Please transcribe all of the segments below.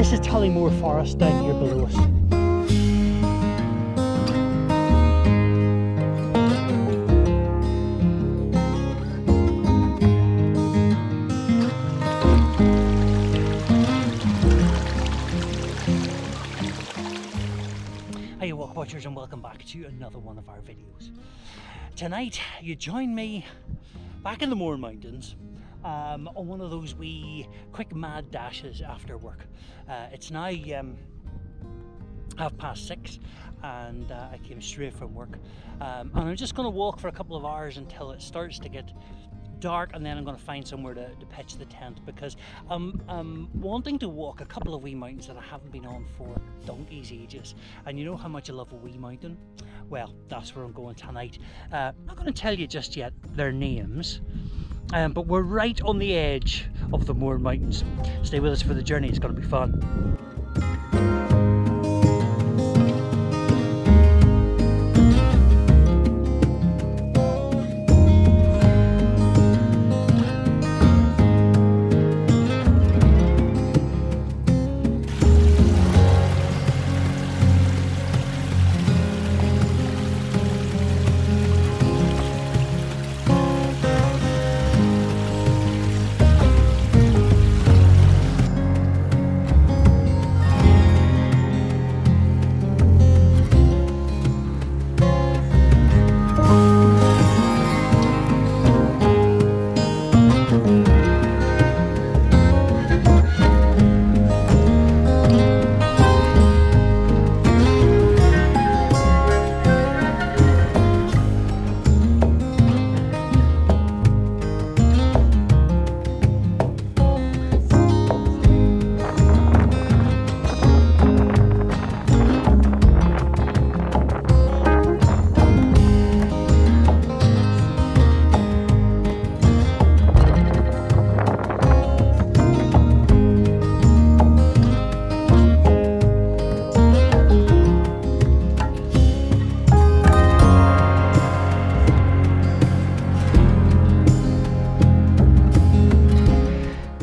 This is Tollymore Forest down here below us. Hiya Walkwatchers, and welcome back to another one of our videos. Tonight you join me back in the Mourne Mountains on one of those wee quick mad dashes after work. It's now 6:30 and I came straight from work, and I'm just going to walk for a couple of hours until it starts to get dark, and then I'm going to find somewhere to pitch the tent, because I'm wanting to walk a couple of wee mountains that I haven't been on for donkey's ages. And you know how much I love a wee mountain? Well, that's where I'm going tonight. I'm not going to tell you just yet their names, but we're right on the edge of the Mourne Mountains. Stay with us for the journey, it's going to be fun.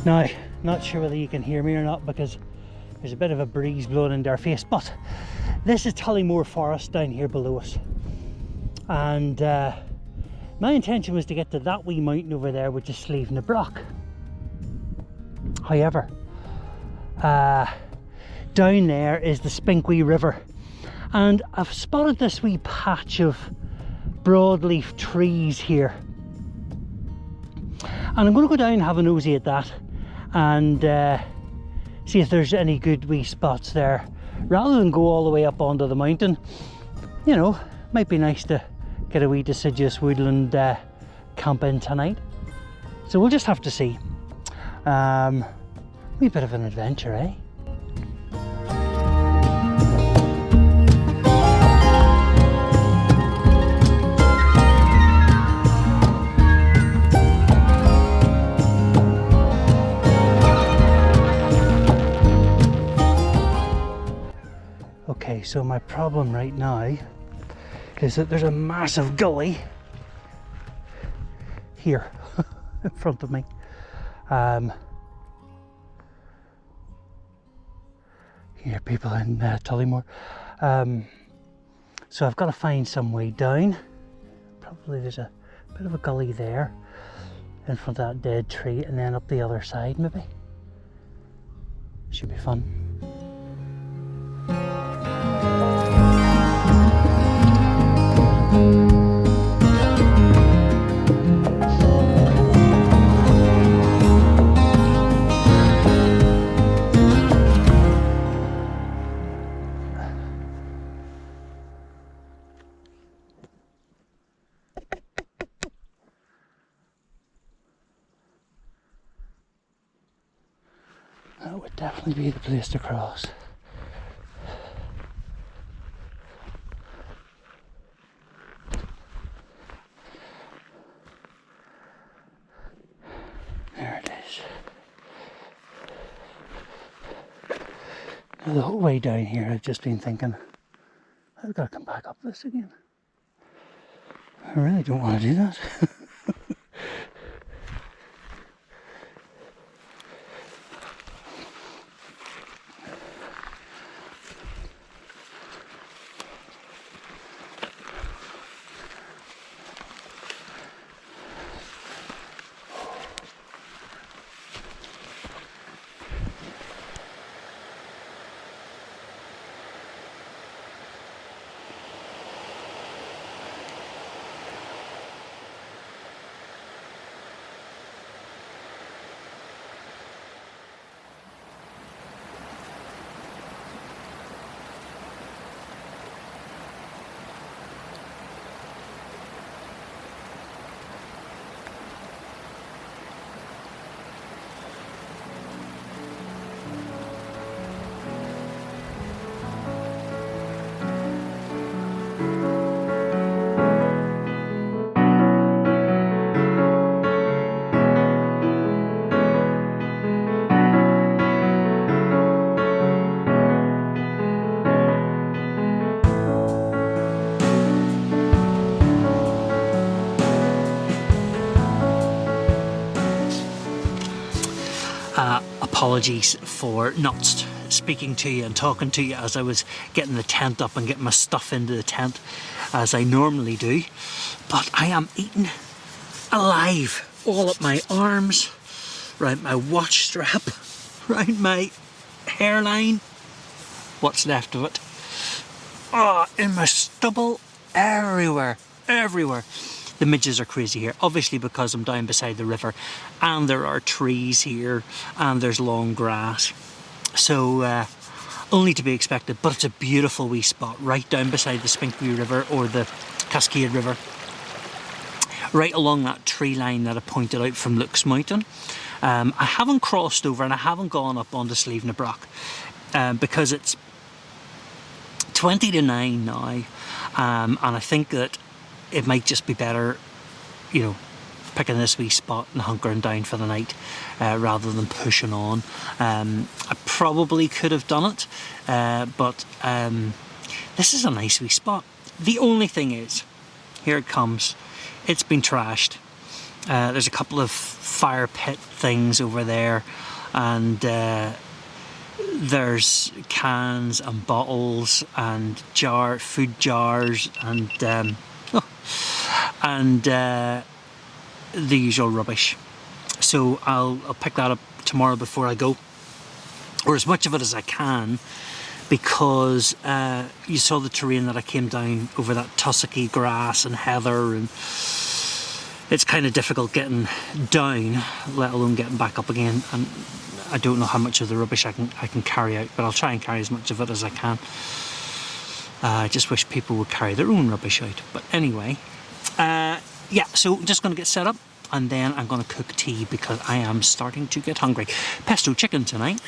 Now, not sure whether you can hear me or not, because there's a bit of a breeze blowing into our face, but this is Tollymore Forest down here below us, and my intention was to get to that wee mountain over there, which is Sleeve na Brock. However, down there is the Spinkwee River, and I've spotted this wee patch of broadleaf trees here, and I'm going to go down and have a nosy at that and see if there's any good wee spots there, rather than go all the way up onto the mountain. You know, might be nice to get a wee deciduous woodland camp in tonight, so we'll just have to see. Wee bit of an adventure, eh? Okay, so my problem right now is that there's a massive gully here in front of me. Here, people in Tollymore. So I've got to find some way down. Probably there's a bit of a gully there in front of that dead tree, and then up the other side maybe. Should be fun. That would definitely be the place to cross. There it is. Now, the whole way down here I've just been thinking, I've got to come back up this again. I really don't want to do that. Apologies for not speaking to you and talking to you as I was getting the tent up and getting my stuff into the tent as I normally do. But I am eating alive, all up my arms, round my watch strap, round my hairline, what's left of it, in my stubble, everywhere. The midges are crazy here, obviously because I'm down beside the river and there are trees here and there's long grass, so only to be expected. But it's a beautiful wee spot right down beside the Spinkwee River, or the Cascade River, right along that tree line that I pointed out from Luke's Mountain. I haven't crossed over and I haven't gone up onto Slieve na Broch because it's 20 to 9 now, and I think that it might just be better, you know, picking this wee spot and hunkering down for the night rather than pushing on. I probably could have done it, but this is a nice wee spot. The only thing is, here it comes, it's been trashed. There's a couple of fire pit things over there, and there's cans and bottles and food jars and the usual rubbish. So I'll pick that up tomorrow before I go, or as much of it as I can, because you saw the terrain that I came down over, that tussocky grass and heather, and it's kind of difficult getting down, let alone getting back up again. And I don't know how much of the rubbish I can carry out, but I'll try and carry as much of it as I can. I just wish people would carry their own rubbish out. But anyway, yeah, so I'm just going to get set up and then I'm going to cook tea because I am starting to get hungry. Pesto chicken tonight.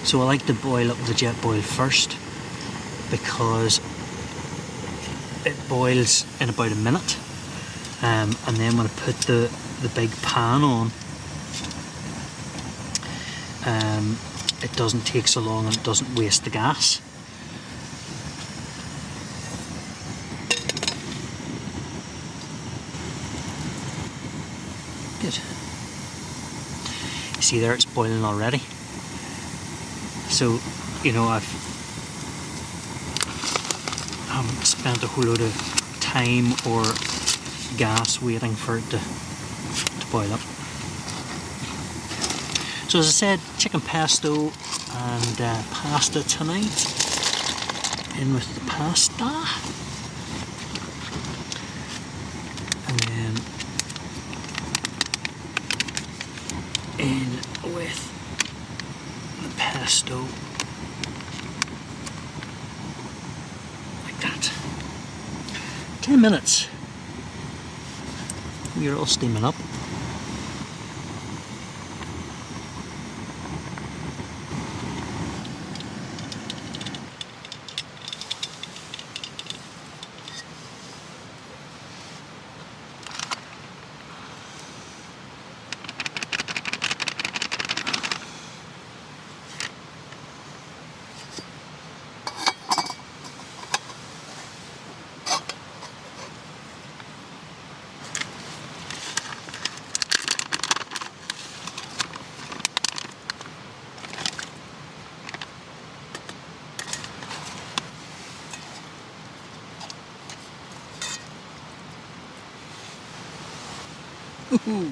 So I like to boil up the jet boil first because it boils in about a minute, and then when I put the big pan on, it doesn't take so long and it doesn't waste the gas. Good. You see there, it's boiling already. So, you know, I've spent a whole load of time or gas waiting for it to boil up. So as I said, chicken pesto and pasta tonight. In with the pasta. And then in with pesto, like that. 10 minutes. We're all steaming up. Ooh,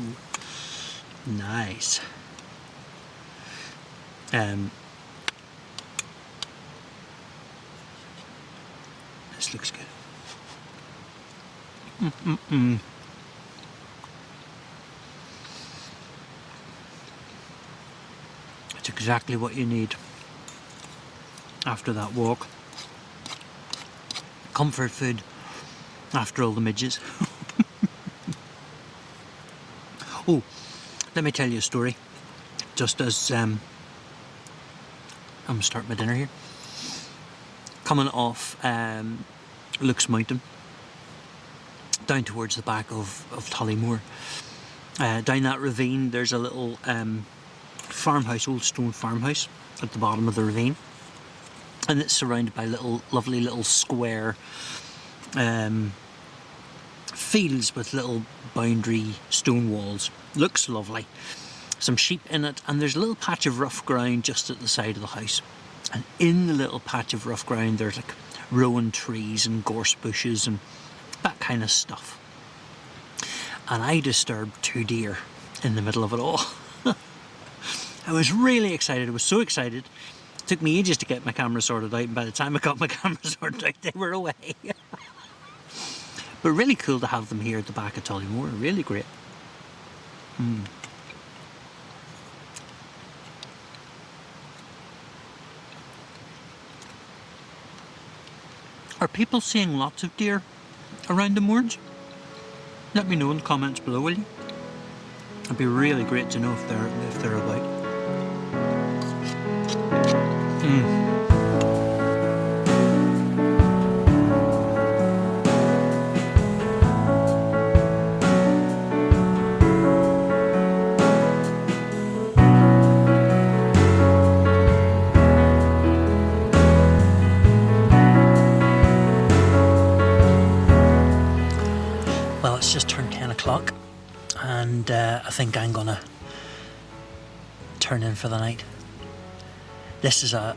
nice. This looks good. It's exactly what you need after that walk. Comfort food after all the midges. Oh, let me tell you a story. Just as I'm starting my dinner here. Coming off Luke's Mountain, down towards the back of Tollymore. Down that ravine there's a little farmhouse, old stone farmhouse at the bottom of the ravine, and it's surrounded by lovely little square fields with little boundary stone walls. Looks lovely. Some sheep in it, and there's a little patch of rough ground just at the side of the house, and in the little patch of rough ground there's like rowan trees and gorse bushes and that kind of stuff. And I disturbed 2 deer in the middle of it all. I was really excited. I was so excited. It took me ages to get my camera sorted out, and by the time I got my camera sorted out, they were away. But really cool to have them here at the back of Tollymore. Really great. Are people seeing lots of deer around the Mournes? Let me know in the comments below, will you? It'd be really great to know if they're about. Well, it's just turned 10 o'clock, and I think I'm gonna turn in for the night. This is a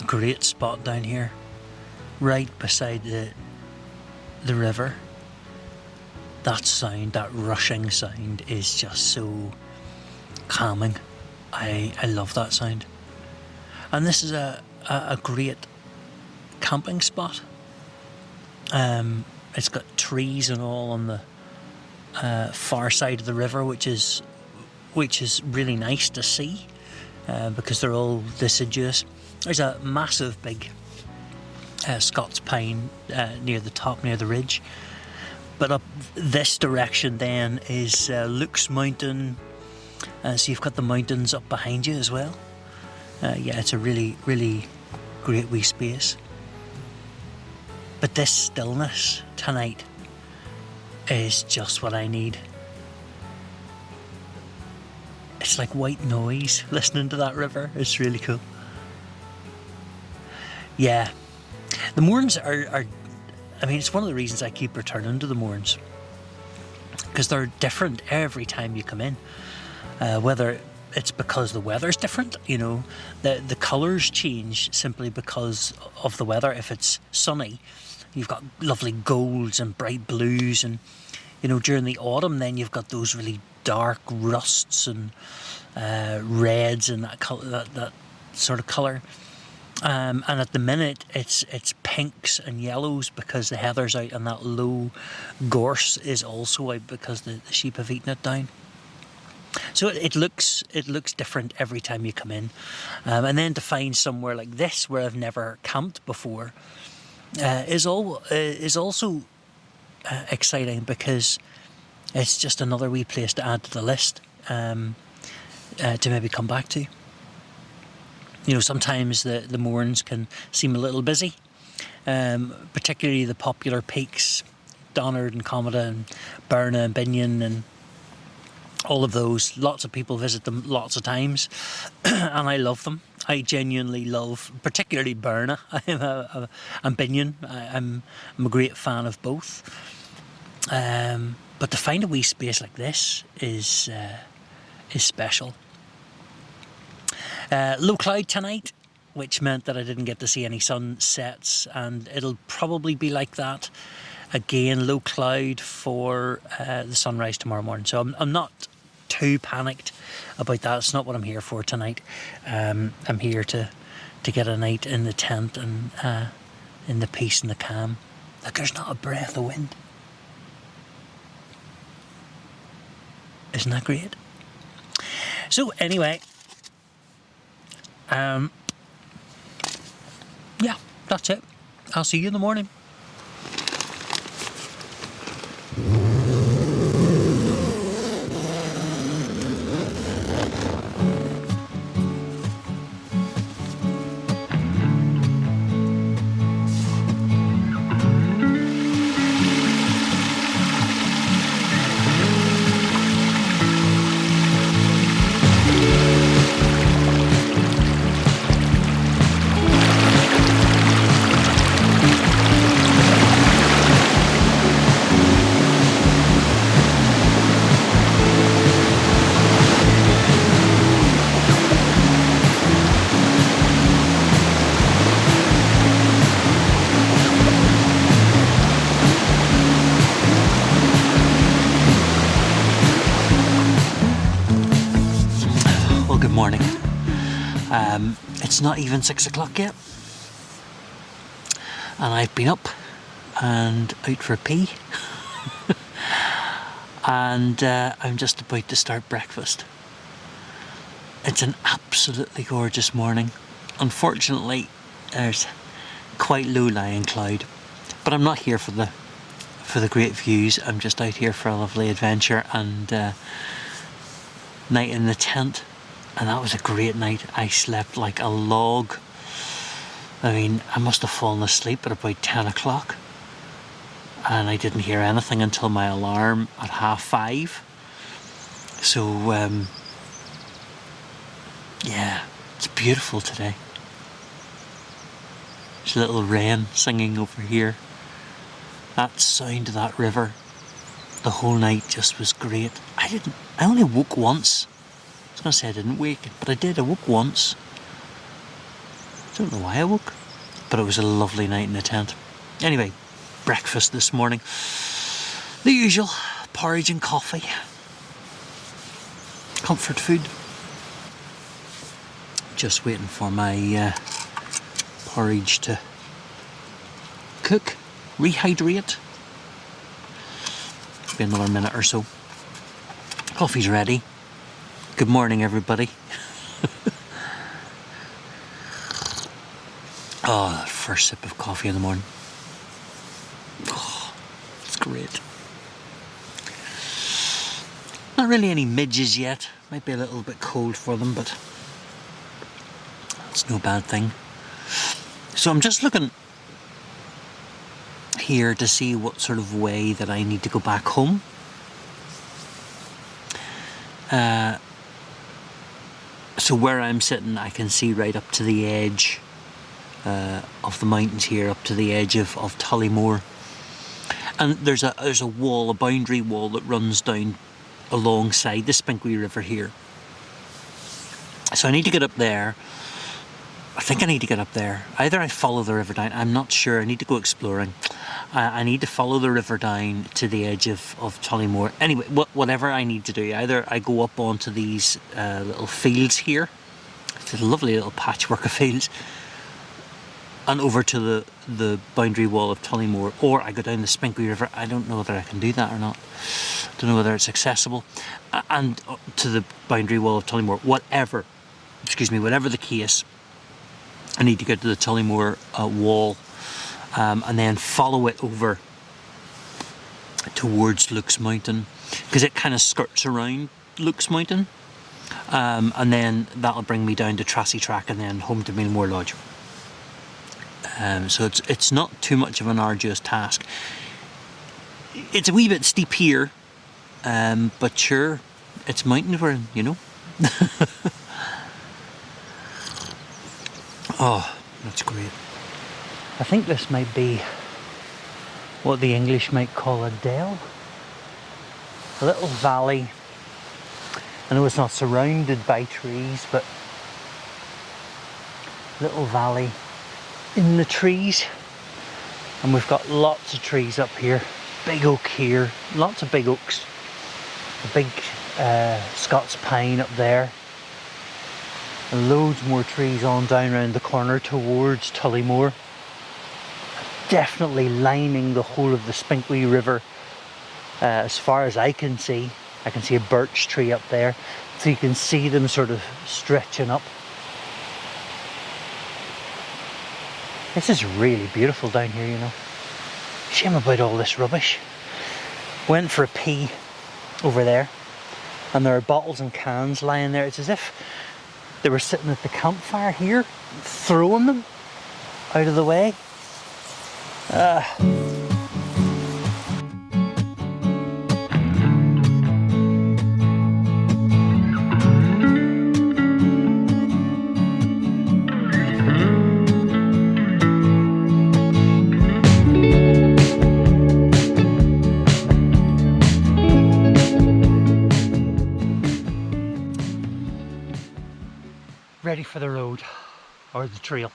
great spot down here, right beside the river. That sound, that rushing sound, is just so calming. I love that sound. And this is a great camping spot. It's got trees and all on the far side of the river, which is really nice to see because they're all deciduous. There's a massive big Scots pine near the top, near the ridge. But up this direction then is Luke's Mountain. So you've got the mountains up behind you as well. Yeah, it's a really, really great wee space. But this stillness tonight is just what I need. It's like white noise listening to that river. It's really cool. Yeah. The Mournes are I mean, it's one of the reasons I keep returning to the Mournes, because they're different every time you come in. Whether it's because the weather's different, you know, the colours change simply because of the weather. If it's sunny, you've got lovely golds and bright blues, and you know, during the autumn then you've got those really dark rusts and reds and that colour, that sort of colour. And at the minute it's pinks and yellows because the heather's out, and that low gorse is also out because the sheep have eaten it down. So it looks different every time you come in, and then to find somewhere like this where I've never camped before is also exciting, because it's just another wee place to add to the list to maybe come back to. You know, sometimes the Mournes can seem a little busy, particularly the popular peaks, Donard and Cometa and Berna and Binion and all of those. Lots of people visit them lots of times, and I love them. I genuinely love, particularly Berna and Binion. I'm a great fan of both. But to find a wee space like this is special. Low cloud tonight, which meant that I didn't get to see any sunsets, and it'll probably be like that again, low cloud for the sunrise tomorrow morning. So I'm not too panicked about that. It's not what I'm here for tonight. I'm here to get a night in the tent and in the peace and the calm. Look, there's not a breath of wind. Isn't that great? So anyway, yeah, that's it. I'll see you in the morning. morning. It's not even 6 o'clock yet, and I've been up and out for a pee, and I'm just about to start breakfast. It's an absolutely gorgeous morning. Unfortunately, there's quite low-lying cloud, but I'm not here for the great views. I'm just out here for a lovely adventure and night in the tent, and that was a great night. I slept like a log. I mean, I must have fallen asleep at about 10 o'clock, and I didn't hear anything until my alarm at 5:30. So yeah, it's beautiful today. There's a little rain singing over here. That sound of that river the whole night just was great. I only woke once. I was going to say I didn't wake, but I did. I woke once. I don't know why I woke, but it was a lovely night in the tent. Anyway, breakfast this morning. The usual, porridge and coffee. Comfort food. Just waiting for my porridge to cook, rehydrate. Be another minute or so. Coffee's ready. Good morning, everybody. Oh, that first sip of coffee in the morning. Oh, it's great. Not really any midges yet. Might be a little bit cold for them, but it's no bad thing. So I'm just looking here to see what sort of way that I need to go back home. So where I'm sitting, I can see right up to the edge of the mountains here, up to the edge of Tollymore. And there's a wall, a boundary wall that runs down alongside the Spinkwee River here. So I need to get up there. I think I need to get up there. Either I follow the river down, I'm not sure, I need to go exploring. I need to follow the river down to the edge of Tollymore. Anyway, whatever I need to do, either I go up onto these little fields here. It's a lovely little patchwork of fields. And over to the boundary wall of Tollymore, or I go down the Spinkwee River. I don't know whether I can do that or not. Don't know whether it's accessible. And to the boundary wall of Tollymore, whatever the case, I need to get to the Tollymore wall and then follow it over towards Luke's Mountain, because it kind of skirts around Luke's Mountain, and then that'll bring me down to Trassey Track and then home to Meelmore Lodge. So it's not too much of an arduous task. It's a wee bit steep here, but sure, it's mountain we're in, you know. Oh, that's great. I think this might be what the English might call a dell. A little valley. I know it's not surrounded by trees, but little valley in the trees. And we've got lots of trees up here. Big oak here, lots of big oaks. A big Scots pine up there. And loads more trees on down around the corner towards Tollymore. Definitely lining the whole of the Spinkwee River as far as I can see. I can see a birch tree up there, so you can see them sort of stretching up. This is really beautiful down here, you know. Shame about all this rubbish. Went for a pee over there, and there are bottles and cans lying there. It's as if they were sitting at the campfire here, throwing them out of the way. Ready for the road, or the trail.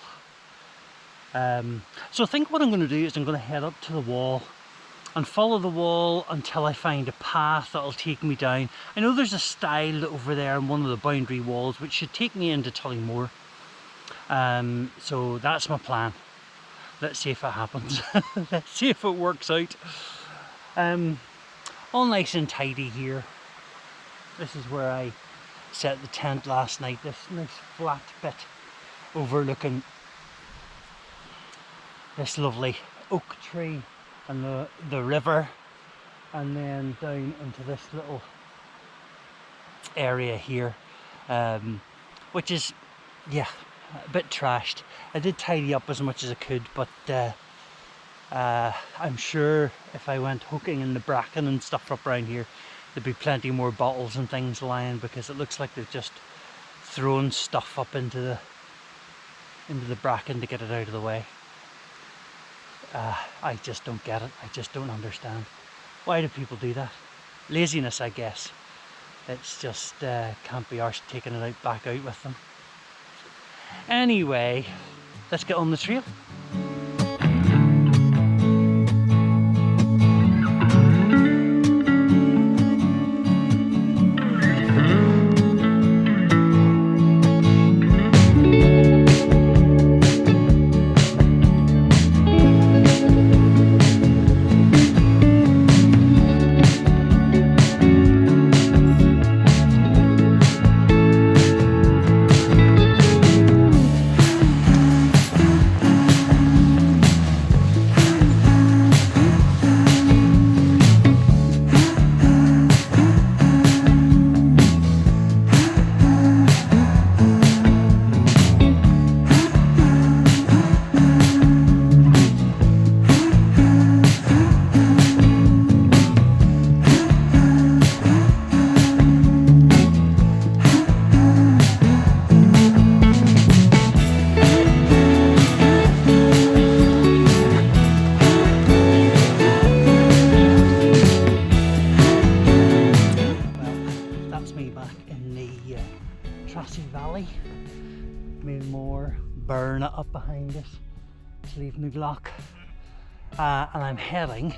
So I think what I'm going to do is I'm going to head up to the wall and follow the wall until I find a path that'll take me down. I know there's a stile over there on one of the boundary walls which should take me into Tollymore. So that's my plan. Let's see if it happens. Let's see if it works out. All nice and tidy here. This is where I set the tent last night. This nice flat bit overlooking this lovely oak tree and the river, and then down into this little area here, which is, yeah, a bit trashed. I did tidy up as much as I could, but I'm sure if I went hooking in the bracken and stuff up around here, there'd be plenty more bottles and things lying, because it looks like they've just thrown stuff up into the bracken to get it out of the way. I just don't get it. I just don't understand. Why do people do that? Laziness, I guess. It's just can't be arsed taking it out back out with them. Anyway, let's get on the trail. Trassey Valley, Meelmore burn up behind us to leave my block, and I'm heading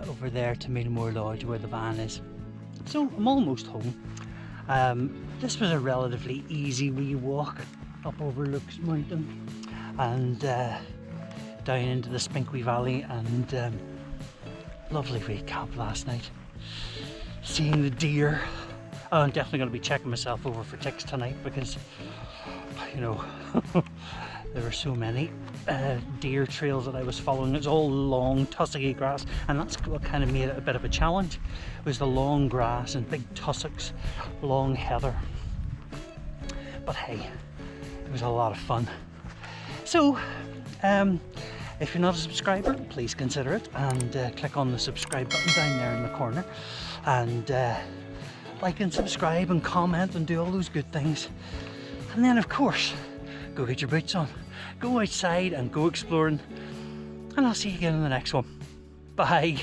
over there to Meelmore Lodge where the van is. So I'm almost home. This was a relatively easy wee walk up over Luke's Mountain and down into the Spinkwee Valley, and lovely wee camp last night. Seeing the deer. Oh, I'm definitely going to be checking myself over for ticks tonight, because, you know, there were so many deer trails that I was following. It's all long tussocky grass, and that's what kind of made it a bit of a challenge. It was the long grass and big tussocks, long heather. But hey, it was a lot of fun. So, if you're not a subscriber, please consider it, and click on the subscribe button down there in the corner, and like and subscribe and comment and do all those good things. And then, of course, go get your boots on, go outside and go exploring, and I'll see you again in the next one. Bye.